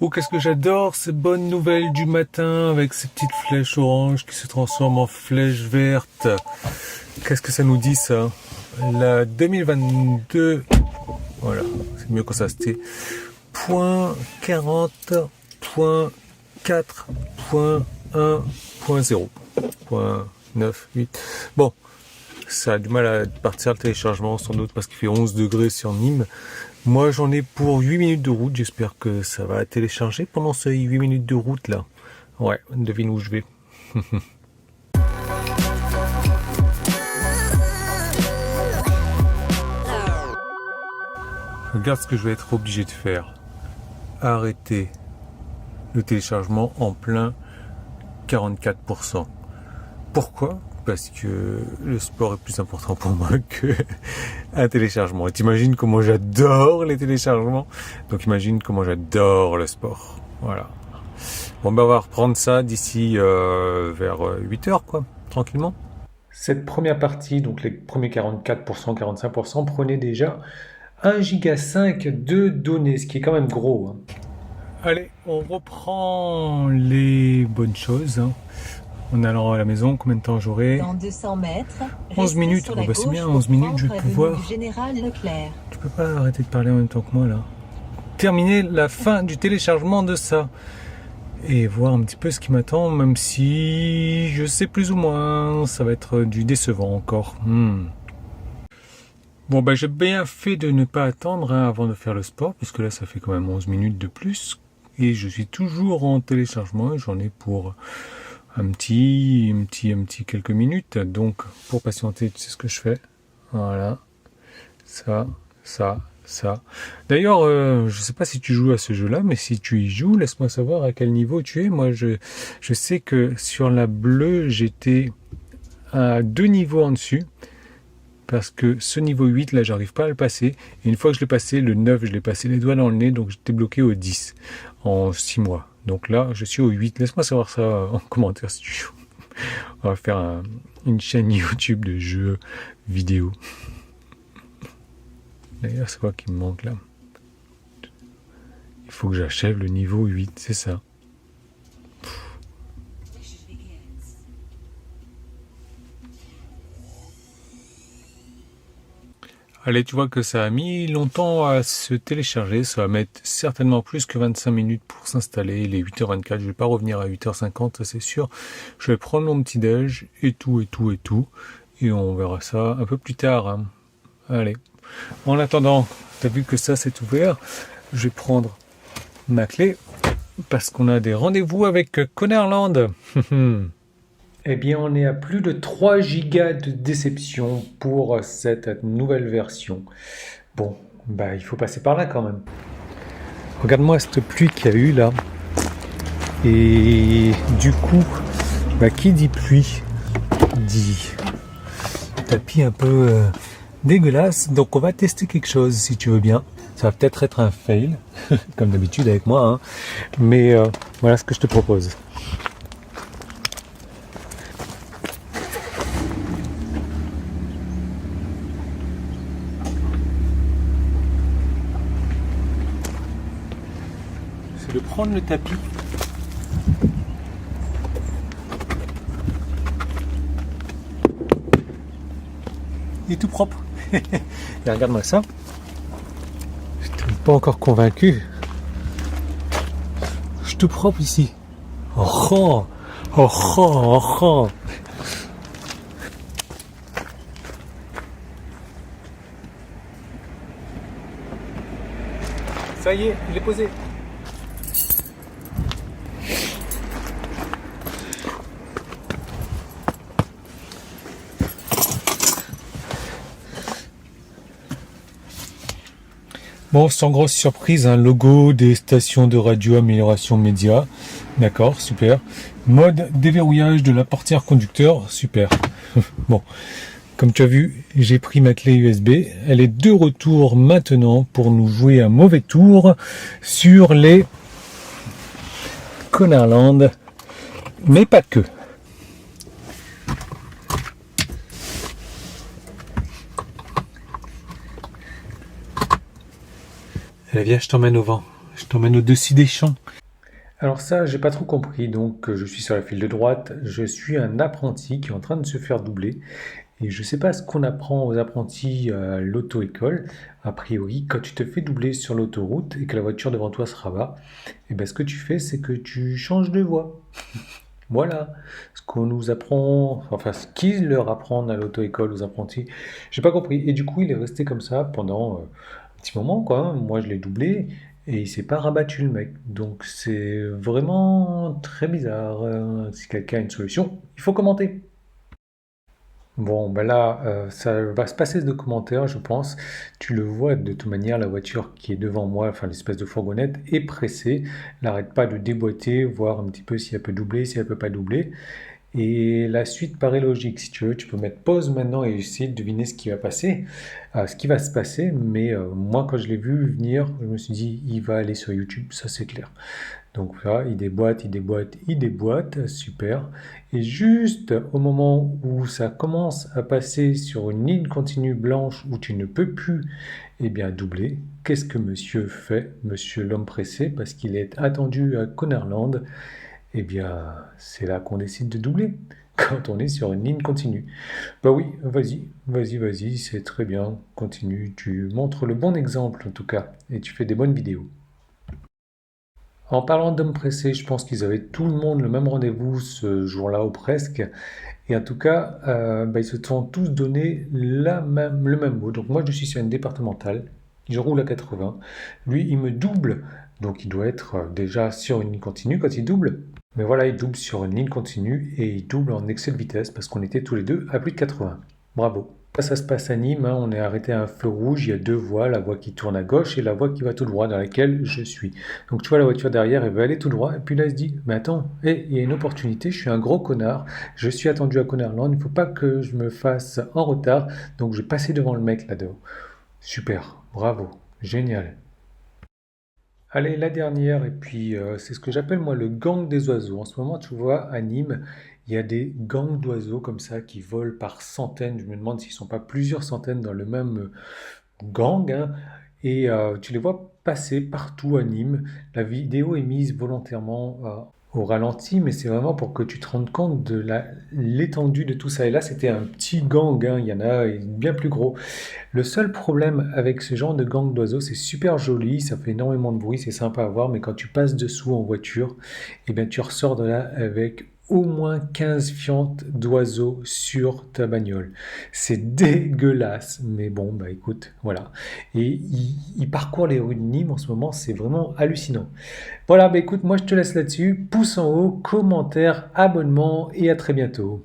Oh, qu'est-ce que j'adore ces bonnes nouvelles du matin avec ces petites flèches oranges qui se transforment en flèches vertes. Qu'est-ce que ça nous dit ça? La 2022, voilà, c'est mieux que ça, c'était .40.4.1.0.98. Bon, ça a du mal à partir le téléchargement sans doute parce qu'il fait 11 degrés sur Nîmes. Moi j'en ai pour 8 minutes de route, j'espère que ça va télécharger pendant ces 8 minutes de route là. Ouais, devine où je vais. Regarde ce que je vais être obligé de faire. Arrêter le téléchargement en plein 44%. Pourquoi? Parce que le sport est plus important pour moi qu'un téléchargement. Et t'imagines comment j'adore les téléchargements. Donc imagine comment j'adore le sport. Voilà. Bon ben on va reprendre ça d'ici vers 8h quoi, tranquillement. Cette première partie, donc les premiers 44%, 45%, prenaient déjà 1,5 Go de données, ce qui est quand même gros. Hein. Allez, on reprend les bonnes choses. Hein. En allant à la maison, combien de temps j'aurai? Dans 200 mètres, 11 minutes, oh bah c'est bien, 11 minutes, je vais pouvoir... Général Leclerc. Tu peux pas arrêter de parler en même temps que moi, là. Terminer la fin du téléchargement de ça. Et voir un petit peu ce qui m'attend, même si je sais plus ou moins, ça va être du décevant encore. Bon, bah j'ai bien fait de ne pas attendre hein, avant de faire le sport, puisque là, ça fait quand même 11 minutes de plus. Et je suis toujours en téléchargement, et j'en ai pour... un petit quelques minutes. Donc, pour patienter, tu sais ce que je fais. Voilà. Ça. D'ailleurs, je sais pas si tu joues à ce jeu-là, mais si tu y joues, laisse-moi savoir à quel niveau tu es. Moi, je sais que sur la bleue, j'étais à 2 niveaux en dessus. Parce que ce niveau 8, là, j'arrive pas à le passer. Et une fois que je l'ai passé, le 9, je l'ai passé les doigts dans le nez. Donc, j'étais bloqué au 10 en 6 mois. Donc là, je suis au 8. Laisse-moi savoir ça en commentaire si tu joues. On va faire une chaîne YouTube de jeux vidéo. D'ailleurs, c'est quoi qui me manque là? Il faut que j'achève le niveau 8, c'est ça. Allez, tu vois que ça a mis longtemps à se télécharger. Ça va mettre certainement plus que 25 minutes pour s'installer. Il est 8h24. Je vais pas revenir à 8h50, ça c'est sûr. Je vais prendre mon petit déj et tout. Et on verra ça un peu plus tard. Hein. Allez. En attendant, tu as vu que ça c'est ouvert. Je vais prendre ma clé parce qu'on a des rendez-vous avec Connerland. Eh bien, on est à plus de 3 gigas de déception pour cette nouvelle version. Bon, bah il faut passer par là quand même. Regarde-moi cette pluie qu'il y a eu là. Et du coup, bah, qui dit pluie dit tapis un peu dégueulasse. Donc on va tester quelque chose si tu veux bien. Ça va peut-être être un fail, comme d'habitude avec moi. Hein. Mais voilà ce que je te propose. De prendre le tapis il est tout propre. Et regarde-moi ça, je suis pas encore convaincu. Je suis tout propre ici. Oh. Ça y est, il est posé. Bon, sans grosse surprise, un logo des stations de radio amélioration média. D'accord, super. Mode déverrouillage de la portière conducteur, super. Bon, comme tu as vu, j'ai pris ma clé USB. Elle est de retour maintenant pour nous jouer un mauvais tour sur les Connerland, mais pas que. Allez, viens, je t'emmène au vent. Je t'emmène au-dessus des champs. Alors ça, j'ai pas trop compris, donc je suis sur la file de droite, je suis un apprenti qui est en train de se faire doubler, et je sais pas ce qu'on apprend aux apprentis à l'auto-école. A priori, quand tu te fais doubler sur l'autoroute et que la voiture devant toi se rabat, et ben ce que tu fais, c'est que tu changes de voie. Voilà, ce qu'on nous apprend, enfin ce qu'ils leur apprennent à l'auto-école aux apprentis, j'ai pas compris. Et du coup, il est resté comme ça pendant un petit moment, quoi. Moi, je l'ai doublé et il s'est pas rabattu, le mec. Donc c'est vraiment très bizarre. Si quelqu'un a une solution, il faut commenter. Bon, ben là, ça va se passer de commentaires, je pense. Tu le vois de toute manière, la voiture qui est devant moi, enfin l'espèce de fourgonnette, est pressée. Elle n'arrête pas de déboîter, voir un petit peu si elle peut doubler, si elle peut pas doubler. Et la suite paraît logique, si tu veux. Tu peux mettre pause maintenant et essayer de deviner ce qui va passer, ce qui va se passer. Mais moi, quand je l'ai vu venir, je me suis dit, il va aller sur YouTube, ça c'est clair. Donc là, il déboîte, il déboîte, il déboîte, super. Et juste au moment où ça commence à passer sur une ligne continue blanche où tu ne peux plus, eh bien, doubler, qu'est-ce que monsieur fait, monsieur l'homme pressé, parce qu'il est attendu à Connerland? Eh bien, c'est là qu'on décide de doubler, quand on est sur une ligne continue. Bah oui, vas-y, vas-y, vas-y, c'est très bien, continue, tu montres le bon exemple en tout cas, et tu fais des bonnes vidéos. En parlant d'hommes pressés, je pense qu'ils avaient tout le monde le même rendez-vous ce jour-là ou presque. Et en tout cas, bah, ils se sont tous donné le même mot. Donc moi, je suis sur une départementale. Je roule à 80. Lui, il me double. Donc il doit être déjà sur une ligne continue quand il double. Mais voilà, il double sur une ligne continue et il double en excès de vitesse parce qu'on était tous les deux à plus de 80. Bravo. Ça se passe à Nîmes, hein, on est arrêté à un feu rouge, il y a deux voies, la voie qui tourne à gauche et la voie qui va tout droit, dans laquelle je suis. Donc tu vois la voiture derrière, elle veut aller tout droit, et puis là elle se dit, mais attends, il y a une opportunité, je suis un gros connard, je suis attendu à Connerland, il ne faut pas que je me fasse en retard, donc je vais passer devant le mec là-dedans. Super, bravo, génial. Allez, la dernière, et puis c'est ce que j'appelle moi le gang des oiseaux. En ce moment, tu vois, à Nîmes, il y a des gangs d'oiseaux comme ça qui volent par centaines. Je me demande s'ils ne sont pas plusieurs centaines dans le même gang, hein. Et tu les vois passer partout à Nîmes. La vidéo est mise volontairement au ralenti, mais c'est vraiment pour que tu te rendes compte de l'étendue de tout ça. Et là, c'était un petit gang, hein. Il y en a bien plus gros. Le seul problème avec ce genre de gang d'oiseaux, c'est super joli, ça fait énormément de bruit, c'est sympa à voir, mais quand tu passes dessous en voiture, eh bien, tu ressors de là avec au moins 15 fientes d'oiseaux sur ta bagnole. C'est dégueulasse, mais bon, bah écoute, voilà. Et il parcourt les rues de Nîmes en ce moment, c'est vraiment hallucinant. Voilà, bah écoute, moi je te laisse là-dessus. Pouce en haut, commentaire, abonnement et à très bientôt.